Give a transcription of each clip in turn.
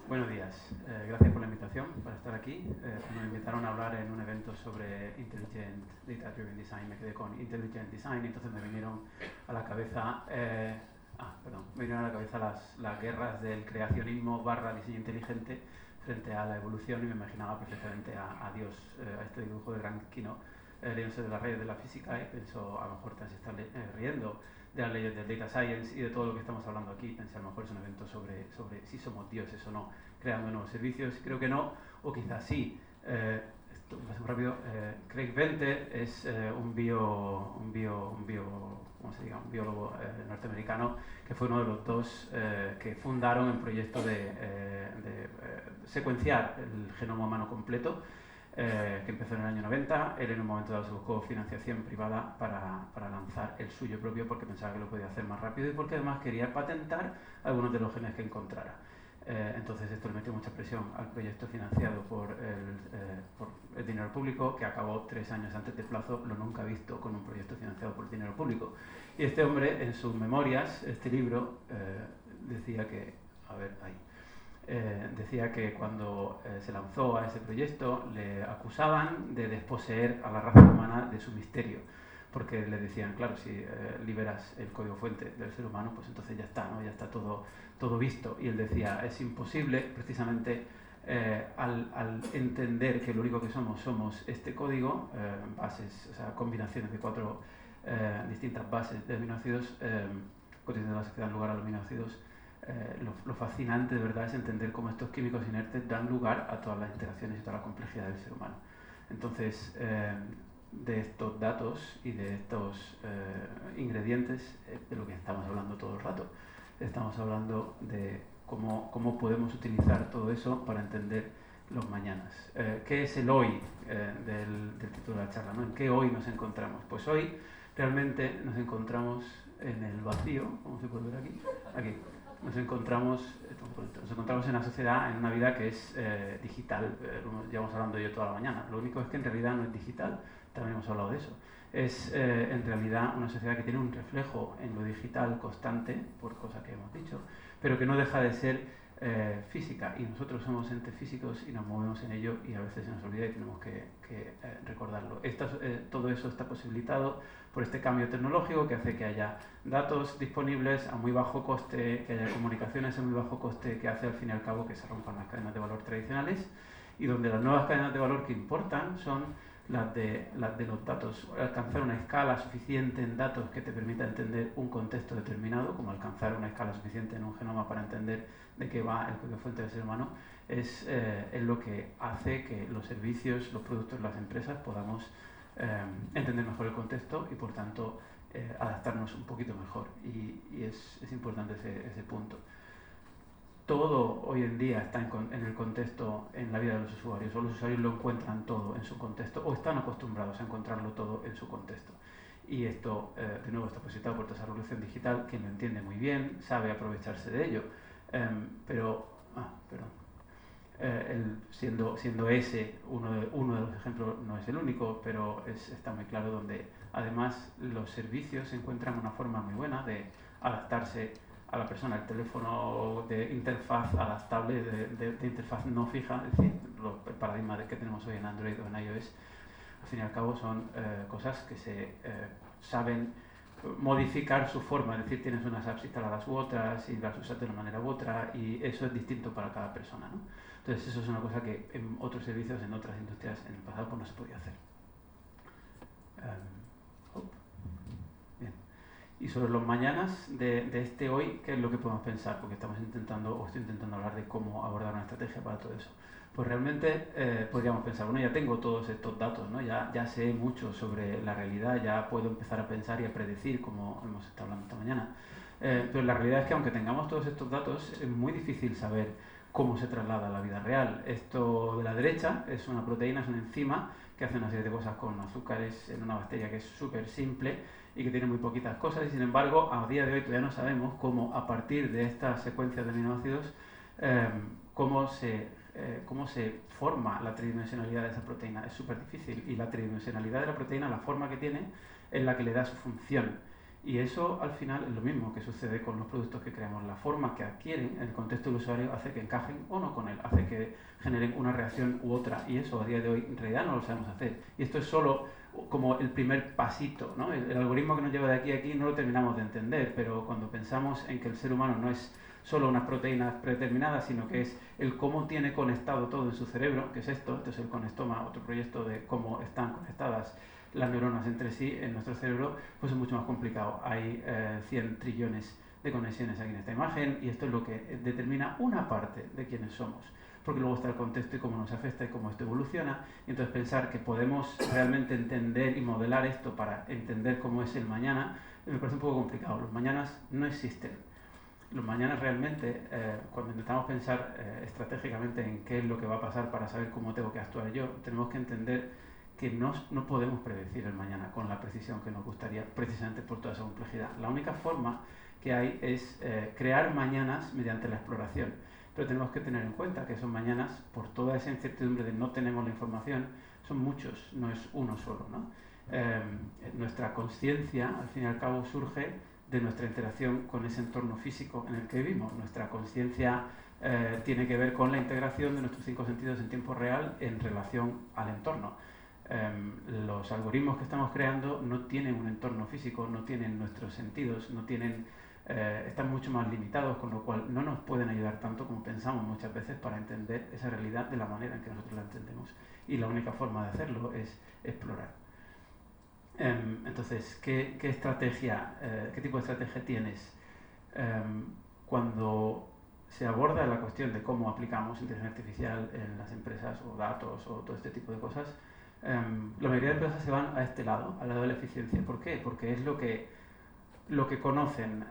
Buenos días, gracias por la invitación para estar aquí. Me invitaron a hablar en un evento sobre Intelligent Data Driven Design. Me quedé con Intelligent Design y entonces me vinieron a la cabeza, me vinieron a la cabeza las guerras del creacionismo / diseño inteligente frente a la evolución, y me imaginaba perfectamente a Dios, a este dibujo de Gran Quino, riéndose de las leyes de la física, y pensó, a lo mejor se está riendo de las leyes del data science y de todo lo que estamos hablando aquí. Pensé, a lo mejor es un evento sobre si somos dioses o no, creando nuevos servicios. Creo que no, o quizás sí. Esto pasa muy rápido. Craig Venter es un biólogo norteamericano, que fue uno de los dos que fundaron el proyecto de secuenciar el genoma humano completo, que empezó en el año 90. Él en un momento dado se buscó financiación privada para lanzar el suyo propio, porque pensaba que lo podía hacer más rápido y porque además quería patentar algunos de los genes que encontrara. Entonces esto le metió mucha presión al proyecto financiado por el dinero público, que acabó 3 años antes de plazo, lo nunca visto con un proyecto financiado por dinero público. Y este hombre, en sus memorias, este libro, decía que cuando se lanzó a ese proyecto le acusaban de desposeer a la raza humana de su misterio, porque le decían, claro, si liberas el código fuente del ser humano, pues entonces ya está, ¿no? Ya está todo visto. Y él decía, es imposible, precisamente al entender que lo único que somos este código, bases, o sea, combinaciones de 4 distintas bases de aminoácidos, cotidianas que dan lugar a los aminoácidos. Lo fascinante de verdad es entender cómo estos químicos inertes dan lugar a todas las interacciones y toda la complejidad del ser humano. Entonces, de estos datos y de estos ingredientes de lo que estamos hablando todo el rato. Estamos hablando de cómo podemos utilizar todo eso para entender los mañanas. ¿Qué es el hoy del título de la charla, ¿no? ¿En qué hoy nos encontramos? Pues hoy realmente nos encontramos en el vacío, ¿cómo se puede ver aquí? Aquí. Nos encontramos en una sociedad, en una vida que es digital. Llevamos hablando de ello toda la mañana. Lo único es que en realidad no es digital, también hemos hablado de eso. Es en realidad una sociedad que tiene un reflejo en lo digital constante, por cosas que hemos dicho, pero que no deja de ser física, y nosotros somos entes físicos y nos movemos en ello, y a veces se nos olvida y tenemos que recordarlo. Todo eso está posibilitado por este cambio tecnológico que hace que haya datos disponibles a muy bajo coste, que haya comunicaciones a muy bajo coste, que hace al fin y al cabo que se rompan las cadenas de valor tradicionales, y donde las nuevas cadenas de valor que importan son las de los datos. Alcanzar una escala suficiente en datos que te permita entender un contexto determinado, como alcanzar una escala suficiente en un genoma para entender de qué va el código fuente del ser humano, es lo que hace que los servicios, los productos, las empresas podamos entender mejor el contexto y por tanto adaptarnos un poquito mejor, y es importante ese punto. Todo hoy en día está en el contexto, en la vida de los usuarios, o los usuarios lo encuentran todo en su contexto, o están acostumbrados a encontrarlo todo en su contexto. Y esto, de nuevo, está posibilitado por esa revolución digital, que lo entiende muy bien, sabe aprovecharse de ello, siendo ese uno de los ejemplos, no es el único, pero está muy claro, donde además los servicios encuentran una forma muy buena de adaptarse a la persona. El teléfono de interfaz adaptable, de interfaz no fija, es decir, el paradigma que tenemos hoy en Android o en iOS, al fin y al cabo son cosas que se saben modificar su forma, es decir, tienes unas apps instaladas u otras y las usas de una manera u otra, y eso es distinto para cada persona, ¿no? Entonces eso es una cosa que en otros servicios, en otras industrias en el pasado, pues no se podía hacer. Bien. Y sobre los mañanas de este hoy, ¿qué es lo que podemos pensar? Porque estoy intentando hablar de cómo abordar una estrategia para todo eso. Pues realmente podríamos pensar, bueno, ya tengo todos estos datos, ¿no? Ya sé mucho sobre la realidad, ya puedo empezar a pensar y a predecir, como hemos estado hablando esta mañana. Pero la realidad es que aunque tengamos todos estos datos, es muy difícil saber cómo se traslada a la vida real. Esto de la derecha es una proteína, es una enzima que hace una serie de cosas con azúcares en una bacteria que es súper simple y que tiene muy poquitas cosas, y sin embargo a día de hoy todavía no sabemos cómo, a partir de estas secuencias de aminoácidos, cómo se forma la tridimensionalidad de esa proteína. Es súper difícil, y la tridimensionalidad de la proteína, la forma que tiene, es la que le da su función. Y eso al final es lo mismo que sucede con los productos que creamos. La forma que adquieren en el contexto del usuario hace que encajen o no con él, hace que generen una reacción u otra, y eso a día de hoy en realidad no lo sabemos hacer. Y esto es solo como el primer pasito, ¿no? El algoritmo que nos lleva de aquí a aquí no lo terminamos de entender, pero cuando pensamos en que el ser humano no es solo unas proteínas predeterminadas, sino que es el cómo tiene conectado todo en su cerebro, que es esto es el Conestoma, otro proyecto de cómo están conectadas las neuronas entre sí en nuestro cerebro, pues es mucho más complicado. Hay 100 trillones de conexiones aquí en esta imagen, y esto es lo que determina una parte de quiénes somos, porque luego está el contexto y cómo nos afecta y cómo esto evoluciona, y entonces pensar que podemos realmente entender y modelar esto para entender cómo es el mañana, me parece un poco complicado. Los mañanas no existen. Los mañanas realmente, cuando intentamos pensar estratégicamente en qué es lo que va a pasar para saber cómo tengo que actuar yo, tenemos que entender que no podemos predecir el mañana con la precisión que nos gustaría, precisamente por toda esa complejidad. La única forma que hay es crear mañanas mediante la exploración, pero tenemos que tener en cuenta que esos mañanas, por toda esa incertidumbre de no tenemos la información, son muchos, no es uno solo, ¿no? Nuestra conciencia, al fin y al cabo, surge de nuestra interacción con ese entorno físico en el que vivimos. Nuestra conciencia tiene que ver con la integración de nuestros 5 sentidos en tiempo real en relación al entorno. Los algoritmos que estamos creando no tienen un entorno físico, no tienen nuestros sentidos, no tienen, están mucho más limitados, con lo cual no nos pueden ayudar tanto como pensamos muchas veces para entender esa realidad de la manera en que nosotros la entendemos. Y la única forma de hacerlo es explorar. Entonces, ¿qué estrategia, qué tipo de estrategia tienes cuando se aborda la cuestión de cómo aplicamos inteligencia artificial en las empresas o datos o todo este tipo de cosas? La mayoría de empresas se van a este lado, al lado de la eficiencia. ¿Por qué? Porque es lo que conocen.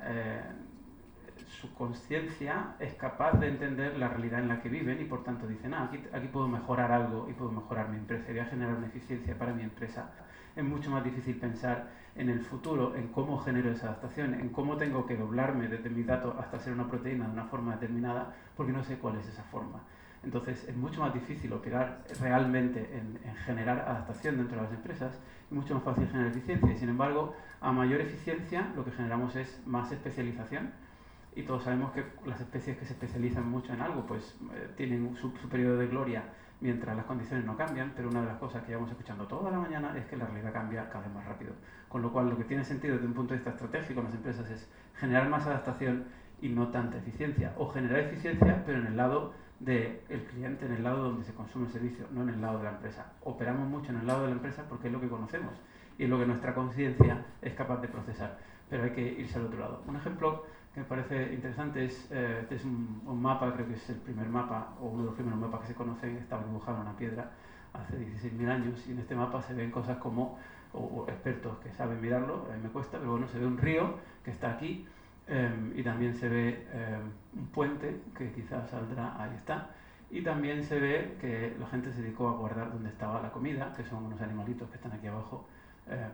Su conciencia es capaz de entender la realidad en la que viven y por tanto dicen, aquí puedo mejorar algo y puedo mejorar mi empresa y voy a generar una eficiencia para mi empresa. Es mucho más difícil pensar en el futuro, en cómo genero esa adaptación, en cómo tengo que doblarme desde mis datos hasta ser una proteína de una forma determinada, porque no sé cuál es esa forma. Entonces es mucho más difícil operar realmente en generar adaptación dentro de las empresas y mucho más fácil generar eficiencia. Y sin embargo, a mayor eficiencia lo que generamos es más especialización, y todos sabemos que las especies que se especializan mucho en algo pues tienen su periodo de gloria mientras las condiciones no cambian, pero una de las cosas que llevamos escuchando toda la mañana es que la realidad cambia cada vez más rápido. Con lo cual lo que tiene sentido desde un punto de vista estratégico en las empresas es generar más adaptación y no tanta eficiencia, o generar eficiencia pero en el lado del cliente, en el lado donde se consume el servicio, no en el lado de la empresa. Operamos mucho en el lado de la empresa porque es lo que conocemos y es lo que nuestra conciencia es capaz de procesar, pero hay que irse al otro lado. Un ejemplo que me parece interesante es, este es un mapa, creo que es el primer mapa o uno de los primeros mapas que se conocen, estaba dibujado en una piedra hace 16.000 años, y en este mapa se ven cosas como, o expertos que saben mirarlo, me cuesta, pero bueno, se ve un río que está aquí, y también se ve un puente que quizás saldrá, ahí está, y también se ve que la gente se dedicó a guardar donde estaba la comida, que son unos animalitos que están aquí abajo,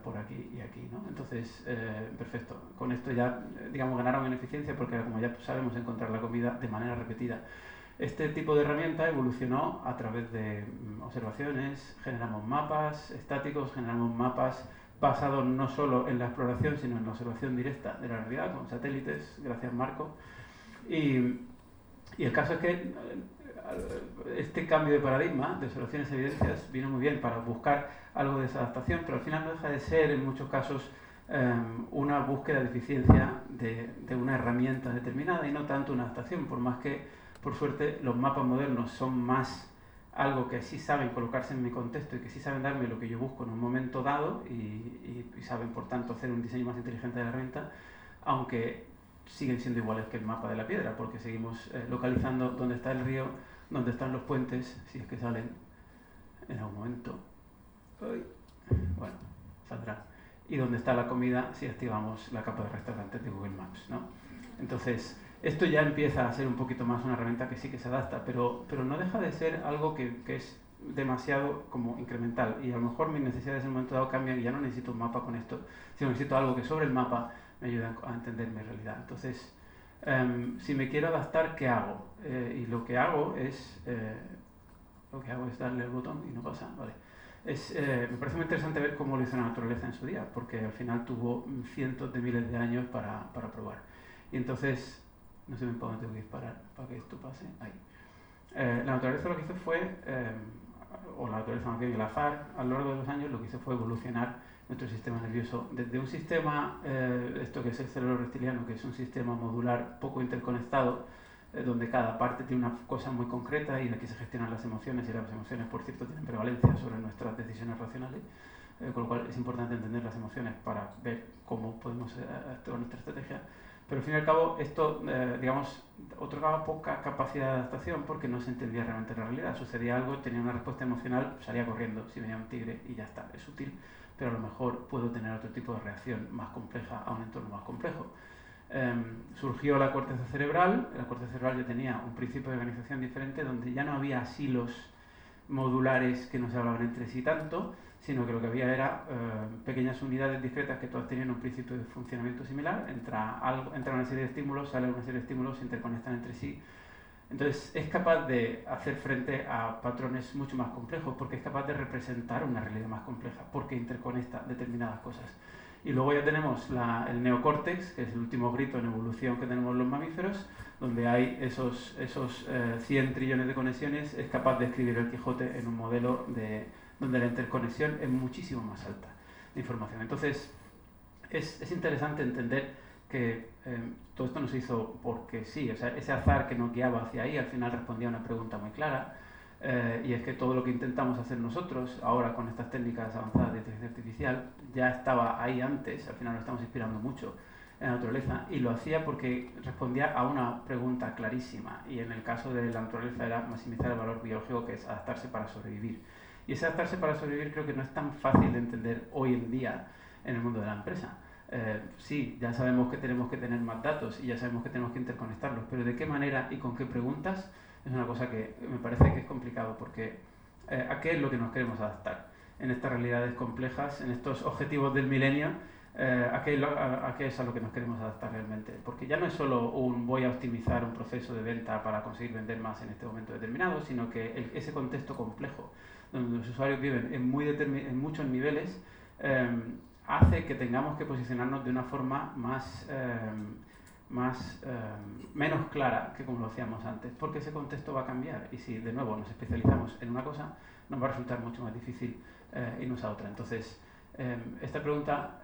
por aquí y aquí, ¿no? Entonces, perfecto. Con esto ya, digamos, ganaron en eficiencia porque como ya sabemos encontrar la comida de manera repetida. Este tipo de herramienta evolucionó a través de observaciones, generamos mapas estáticos, generamos mapas basados no solo en la exploración, sino en la observación directa de la realidad, con satélites, gracias Marco. Y el caso es que este cambio de paradigma de observaciones y evidencias vino muy bien para buscar algo de esa adaptación, pero al final no deja de ser en muchos casos una búsqueda de eficiencia de una herramienta determinada y no tanto una adaptación, por más que por suerte los mapas modernos son más algo que sí saben colocarse en mi contexto y que sí saben darme lo que yo busco en un momento dado y saben por tanto hacer un diseño más inteligente de la herramienta, aunque siguen siendo iguales que el mapa de la piedra, porque seguimos localizando dónde está el río, dónde están los puentes, si es que salen en algún momento. Bueno, saldrá. Y dónde está la comida si activamos la capa de restaurantes de Google Maps, ¿no? Entonces, esto ya empieza a ser un poquito más una herramienta que sí que se adapta, pero no deja de ser algo que es demasiado como incremental, y a lo mejor mis necesidades en un momento dado cambian y ya no necesito un mapa con esto, sino necesito algo que sobre el mapa me ayude a entender mi realidad. Entonces, si me quiero adaptar, ¿qué hago? Y lo que hago es darle al botón y no pasa, vale. Me parece muy interesante ver cómo lo hizo la naturaleza en su día, porque al final tuvo cientos de miles de años para probar. Y entonces, no sé para dónde tengo que disparar para que esto pase. Ahí. La naturaleza lo que hizo fue, o la naturaleza más bien el azar, a lo largo de los años lo que hizo fue evolucionar nuestro sistema nervioso desde un sistema, esto que es el cerebro reptiliano, que es un sistema modular poco interconectado, donde cada parte tiene una cosa muy concreta y de aquí se gestionan las emociones, y las emociones, por cierto, tienen prevalencia sobre nuestras decisiones racionales, con lo cual es importante entender las emociones para ver cómo podemos actuar nuestra estrategia. Pero al fin y al cabo esto, digamos, otorgaba poca capacidad de adaptación porque no se entendía realmente la realidad. Sucedía algo, tenía una respuesta emocional, salía corriendo, si venía un tigre y ya está, es útil, pero a lo mejor puedo tener otro tipo de reacción más compleja a un entorno más complejo. Surgió la corteza cerebral ya tenía un principio de organización diferente donde ya no había silos modulares que no se hablaban entre sí tanto, sino que lo que había era pequeñas unidades discretas que todas tenían un principio de funcionamiento similar. Entra una serie de estímulos, sale una serie de estímulos, se interconectan entre sí. Entonces es capaz de hacer frente a patrones mucho más complejos porque es capaz de representar una realidad más compleja porque interconecta determinadas cosas. Y luego ya tenemos el neocórtex, que es el último grito en evolución que tenemos los mamíferos, donde hay esos 100 trillones de conexiones. Es capaz de escribir el Quijote en un modelo donde la interconexión es muchísimo más alta de información. Entonces es interesante entender que todo esto no se hizo porque sí, o sea, ese azar que nos guiaba hacia ahí al final respondía a una pregunta muy clara, y es que todo lo que intentamos hacer nosotros ahora con estas técnicas avanzadas de inteligencia artificial ya estaba ahí antes. Al final nos estamos inspirando mucho en la naturaleza y lo hacía porque respondía a una pregunta clarísima, y en el caso de la naturaleza era maximizar el valor biológico, que es adaptarse para sobrevivir. Y ese adaptarse para sobrevivir creo que no es tan fácil de entender hoy en día en el mundo de la empresa. Sí, ya sabemos que tenemos que tener más datos y ya sabemos que tenemos que interconectarlos, pero de qué manera y con qué preguntas es una cosa que me parece que es complicado, porque ¿a qué es lo que nos queremos adaptar? En estas realidades complejas, en estos objetivos del milenio, ¿a qué es a lo que nos queremos adaptar realmente? Porque ya no es solo voy a optimizar un proceso de venta para conseguir vender más en este momento determinado, sino que ese contexto complejo, donde los usuarios viven en muchos niveles, hace que tengamos que posicionarnos de una forma menos clara que como lo hacíamos antes, porque ese contexto va a cambiar, y si de nuevo nos especializamos en una cosa, nos va a resultar mucho más difícil irnos a otra. Entonces, esta pregunta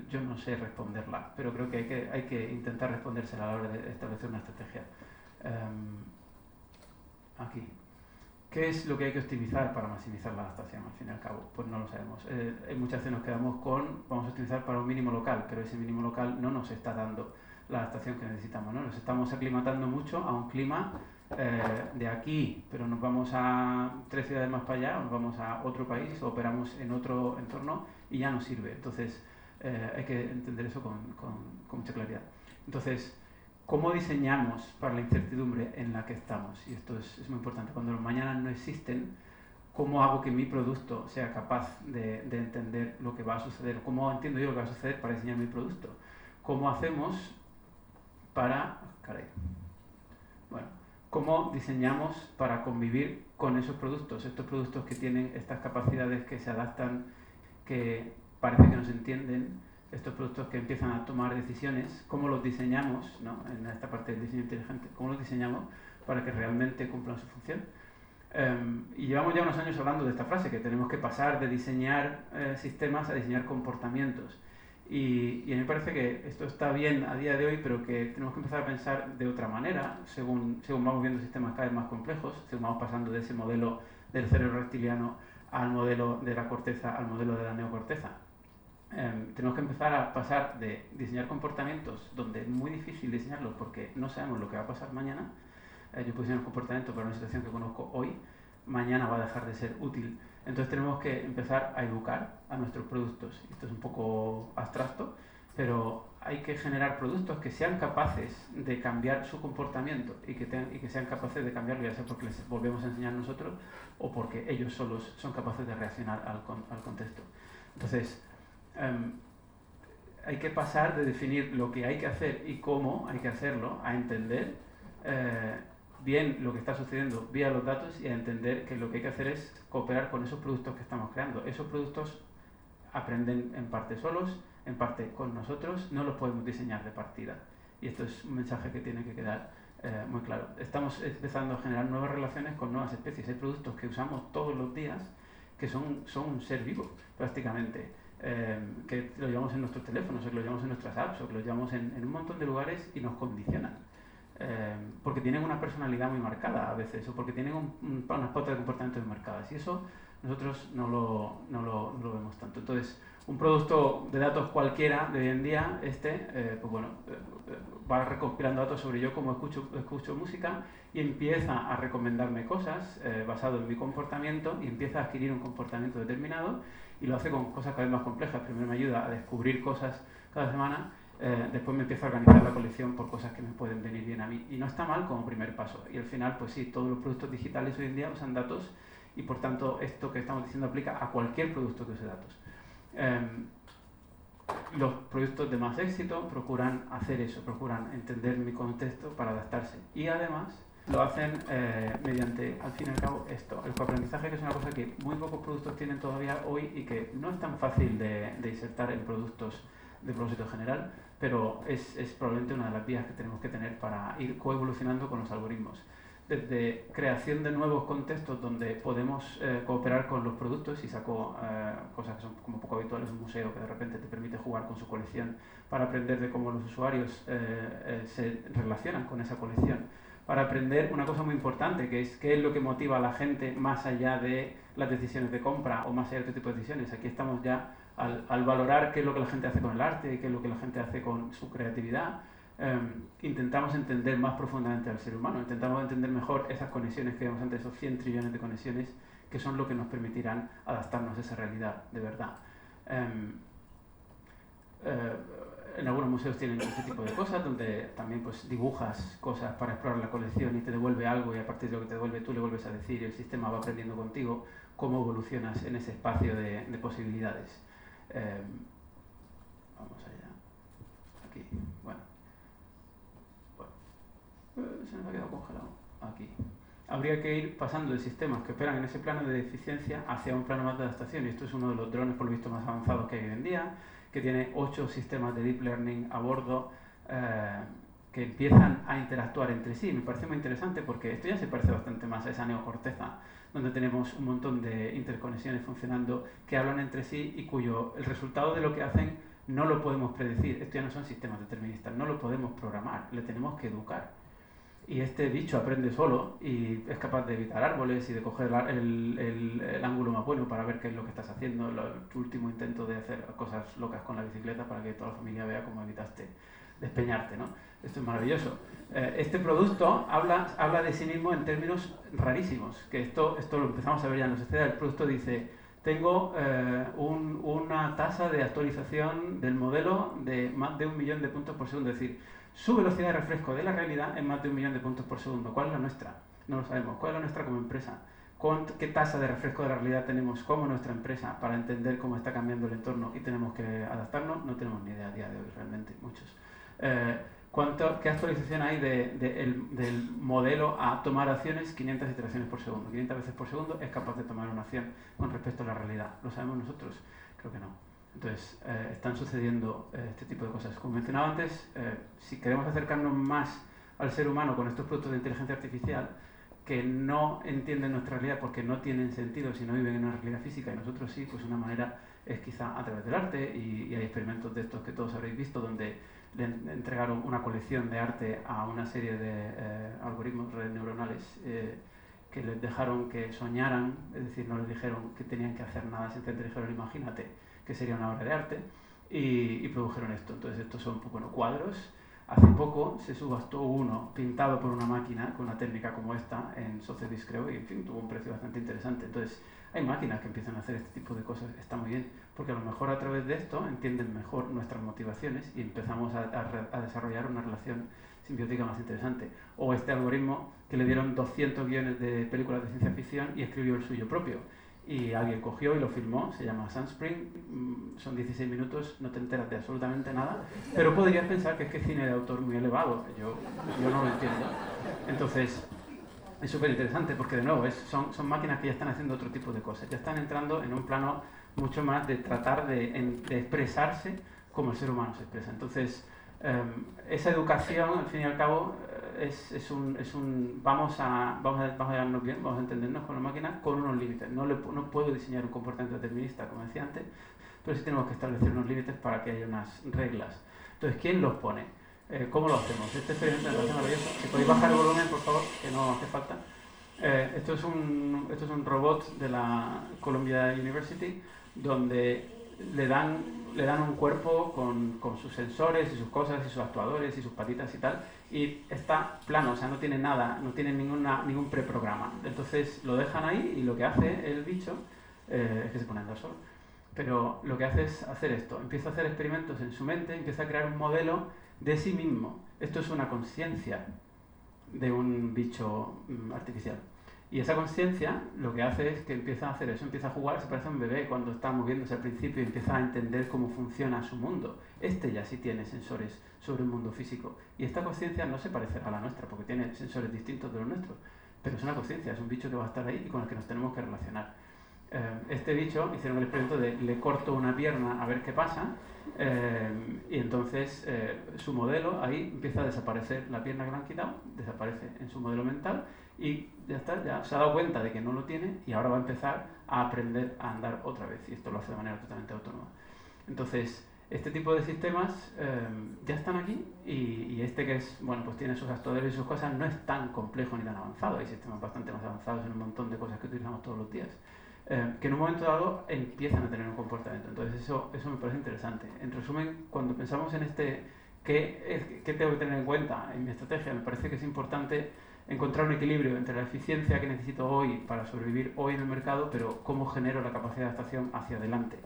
yo no sé responderla, pero creo que hay que intentar respondérsela a la hora de establecer una estrategia. Aquí. ¿Qué es lo que hay que optimizar para maximizar la adaptación? Al fin y al cabo, pues no lo sabemos. Muchas veces nos quedamos vamos a optimizar para un mínimo local, pero ese mínimo local no nos está dando la adaptación que necesitamos, ¿no? Nos estamos aclimatando mucho a un clima de aquí, pero nos vamos a 3 ciudades más para allá, nos vamos a otro país, o operamos en otro entorno y ya no sirve. Entonces hay que entender eso con mucha claridad. Entonces, ¿cómo diseñamos para la incertidumbre en la que estamos? Y esto es muy importante. Cuando los mañanas no existen, ¿cómo hago que mi producto sea capaz de entender lo que va a suceder? ¿Cómo entiendo yo lo que va a suceder para diseñar mi producto? ¿Cómo hacemos para... Bueno, ¿cómo diseñamos para convivir con esos productos? Estos productos que tienen estas capacidades, que se adaptan, que parece que nos entienden, estos productos que empiezan a tomar decisiones, cómo los diseñamos, ¿no? En esta parte del diseño inteligente, cómo los diseñamos para que realmente cumplan su función. Y llevamos ya unos años hablando de esta frase, que tenemos que pasar de diseñar sistemas a diseñar comportamientos. Y a mí me parece que esto está bien a día de hoy, pero que tenemos que empezar a pensar de otra manera, según vamos viendo sistemas cada vez más complejos, según vamos pasando de ese modelo del cerebro reptiliano al modelo de la corteza, al modelo de la neocorteza. Tenemos que empezar a pasar de diseñar comportamientos, donde es muy difícil diseñarlos porque no sabemos lo que va a pasar mañana. Yo puedo diseñar un comportamiento para una situación que conozco hoy, mañana va a dejar de ser útil. Entonces tenemos que empezar a educar a nuestros productos. Esto es un poco abstracto, pero hay que generar productos que sean capaces de cambiar su comportamiento y que sean capaces de cambiarlo, ya sea porque les volvemos a enseñar nosotros o porque ellos solos son capaces de reaccionar al contexto. Entonces, hay que pasar de definir lo que hay que hacer y cómo hay que hacerlo a entender bien lo que está sucediendo vía los datos y a entender que lo que hay que hacer es cooperar con esos productos que estamos creando. Esos productos aprenden en parte solos, en parte con nosotros, no los podemos diseñar de partida. Y esto es un mensaje que tiene que quedar muy claro. Estamos empezando a generar nuevas relaciones con nuevas especies. Hay productos que usamos todos los días que son un ser vivo, prácticamente, que lo llevamos en nuestros teléfonos, o que lo llevamos en nuestras apps, o que lo llevamos en un montón de lugares y nos condicionan. Porque tienen una personalidad muy marcada a veces, o porque tienen unas pautas de comportamiento muy marcadas. Y eso nosotros no lo vemos tanto. Entonces, un producto de datos cualquiera de hoy en día, pues bueno, va recopilando datos sobre yo como escucho música y empieza a recomendarme cosas basado en mi comportamiento y empieza a adquirir un comportamiento determinado y lo hace con cosas cada vez más complejas. Primero me ayuda a descubrir cosas cada semana, después me empieza a organizar la colección por cosas que me pueden venir bien a mí. Y no está mal como primer paso. Y al final, pues sí, todos los productos digitales hoy en día usan datos y por tanto esto que estamos diciendo aplica a cualquier producto que use datos. Los productos de más éxito procuran hacer eso, procuran entender mi contexto para adaptarse y además lo hacen mediante, al fin y al cabo, esto, el coaprendizaje, que es una cosa que muy pocos productos tienen todavía hoy y que no es tan fácil de insertar en productos de propósito general, pero es probablemente una de las vías que tenemos que tener para ir coevolucionando con los algoritmos. Desde creación de nuevos contextos donde podemos cooperar con los productos, y saco cosas que son como poco habituales, un museo que de repente te permite jugar con su colección para aprender de cómo los usuarios se relacionan con esa colección, para aprender una cosa muy importante, que es qué es lo que motiva a la gente más allá de las decisiones de compra o más allá de otro tipo de decisiones. Aquí estamos ya al valorar qué es lo que la gente hace con el arte, qué es lo que la gente hace con su creatividad. Intentamos entender más profundamente al ser humano, intentamos entender mejor esas conexiones que vemos antes, esos 100 trillones de conexiones, que son lo que nos permitirán adaptarnos a esa realidad de verdad. En algunos museos tienen este tipo de cosas, donde también pues dibujas cosas para explorar la colección y te devuelve algo, y a partir de lo que te devuelve tú le vuelves a decir y el sistema va aprendiendo contigo cómo evolucionas en ese espacio de posibilidades. Vamos allá. Aquí, bueno. Se nos ha quedado congelado. Aquí. Habría que ir pasando de sistemas que operan en ese plano de eficiencia hacia un plano más de adaptación, y esto es uno de los drones por lo visto más avanzados que hay hoy en día, que tiene 8 sistemas de deep learning a bordo que empiezan a interactuar entre sí. Me parece muy interesante porque esto ya se parece bastante más a esa neocorteza, donde tenemos un montón de interconexiones funcionando que hablan entre sí y cuyo el resultado de lo que hacen no lo podemos predecir. Esto ya no son sistemas deterministas, no lo podemos programar, le tenemos que educar. Y este bicho aprende solo y es capaz de evitar árboles y de coger el ángulo más bueno para ver qué es lo que estás haciendo. Tu último intento de hacer cosas locas con la bicicleta para que toda la familia vea cómo evitaste despeñarte, ¿no? Esto es maravilloso. Este producto habla de sí mismo en términos rarísimos, que esto lo empezamos a ver ya en la sociedad. El producto dice: tengo una tasa de actualización del modelo de más de 1 millón de puntos por segundo, es decir, su velocidad de refresco de la realidad es más de 1 millón de puntos por segundo. ¿Cuál es la nuestra? No lo sabemos. ¿Cuál es la nuestra como empresa? ¿Qué tasa de refresco de la realidad tenemos como nuestra empresa para entender cómo está cambiando el entorno y tenemos que adaptarnos? No tenemos ni idea a día de hoy, realmente, muchos. ¿Qué actualización hay del modelo a tomar acciones? 500 iteraciones por segundo. 500 veces por segundo es capaz de tomar una acción con respecto a la realidad. ¿Lo sabemos nosotros? Creo que no. Entonces, están sucediendo este tipo de cosas. Como mencionaba antes, si queremos acercarnos más al ser humano con estos productos de inteligencia artificial que no entienden nuestra realidad porque no tienen sentido si no viven en una realidad física y nosotros sí, pues una manera es quizá a través del arte, y hay experimentos de estos que todos habréis visto donde le entregaron una colección de arte a una serie de algoritmos, redes neuronales, que les dejaron que soñaran, es decir, no les dijeron que tenían que hacer nada, simplemente dijeron: imagínate que sería una obra de arte, y produjeron esto. Entonces estos son, bueno, cuadros. Hace poco se subastó uno pintado por una máquina con una técnica como esta en Sotheby's, creo, y en fin, tuvo un precio bastante interesante. Entonces hay máquinas que empiezan a hacer este tipo de cosas, está muy bien, porque a lo mejor a través de esto entienden mejor nuestras motivaciones y empezamos a desarrollar una relación simbiótica más interesante. O este algoritmo que le dieron 200 guiones de películas de ciencia ficción y escribió el suyo propio. Y alguien cogió y lo filmó, se llama Sunspring, son 16 minutos, no te enteras de absolutamente nada, pero podrías pensar que es cine de autor muy elevado, yo no lo entiendo. Entonces, es súper interesante porque, de nuevo, son máquinas que ya están haciendo otro tipo de cosas, ya están entrando en un plano mucho más de tratar de expresarse como el ser humano se expresa. Entonces, esa educación, al fin y al cabo, vamos a llevarnos bien, vamos a entendernos con la máquina con unos límites. No puedo diseñar un comportamiento determinista, como decía antes, pero sí tenemos que establecer unos límites para que haya unas reglas. Entonces, ¿quién los pone? ¿Cómo lo hacemos? Este experimento me parece maravilloso. Si podéis bajar el volumen, por favor, que no hace falta. Esto es un robot de la Columbia University donde le dan un cuerpo con sus sensores y sus cosas y sus actuadores y sus patitas y tal, y está plano, o sea, no tiene nada, no tiene ningún preprograma. Entonces lo dejan ahí y lo que hace el bicho es que se pone a andar solo. Pero lo que hace es hacer esto, empieza a hacer experimentos en su mente, empieza a crear un modelo de sí mismo. Esto es una conciencia de un bicho artificial. Y esa conciencia lo que hace es que empieza a hacer eso, empieza a jugar, se parece a un bebé cuando está moviéndose al principio y empieza a entender cómo funciona su mundo. Este ya sí tiene sensores sobre el mundo físico. Y esta conciencia no se parece a la nuestra, porque tiene sensores distintos de los nuestros. Pero es una conciencia, es un bicho que va a estar ahí y con el que nos tenemos que relacionar. Este bicho, hicieron el experimento de le corto una pierna a ver qué pasa, y entonces su modelo, ahí empieza a desaparecer la pierna que le han quitado, desaparece en su modelo mental y ya está, ya se ha dado cuenta de que no lo tiene y ahora va a empezar a aprender a andar otra vez, y esto lo hace de manera totalmente autónoma. Entonces, este tipo de sistemas ya están aquí, y este que es, bueno, pues tiene sus actuadores y sus cosas, no es tan complejo ni tan avanzado. Hay sistemas bastante más avanzados en un montón de cosas que utilizamos todos los días. Que en un momento dado empiezan a tener un comportamiento. Entonces eso me parece interesante. En resumen, cuando pensamos en ¿qué tengo que tener en cuenta en mi estrategia? Me parece que es importante encontrar un equilibrio entre la eficiencia que necesito hoy para sobrevivir hoy en el mercado, pero cómo genero la capacidad de adaptación hacia adelante,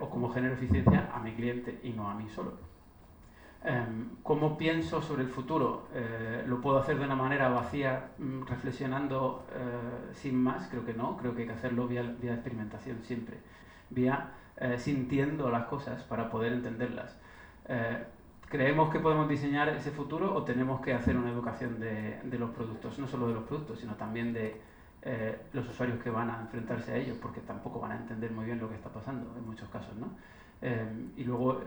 o cómo genero eficiencia a mi cliente y no a mí solo. ¿Cómo pienso sobre el futuro? ¿Lo puedo hacer de una manera vacía, reflexionando sin más? Creo que no, creo que hay que hacerlo vía experimentación siempre, vía sintiendo las cosas para poder entenderlas. ¿Creemos que podemos diseñar ese futuro o tenemos que hacer una educación de los productos? No solo de los productos, sino también de los usuarios que van a enfrentarse a ellos, porque tampoco van a entender muy bien lo que está pasando en muchos casos, ¿no? Y luego,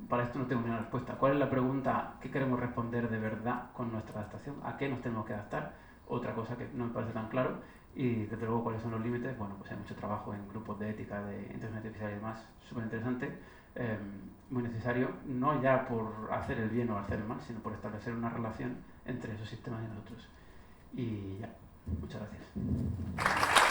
para esto no tengo ninguna respuesta. ¿Cuál es la pregunta que queremos responder de verdad con nuestra adaptación? ¿A qué nos tenemos que adaptar? Otra cosa que no me parece tan claro. Y desde luego, ¿cuáles son los límites? Bueno, pues hay mucho trabajo en grupos de ética de inteligencia artificial y demás, súper interesante, muy necesario, no ya por hacer el bien o hacer el mal, sino por establecer una relación entre esos sistemas y nosotros. Y ya, muchas gracias.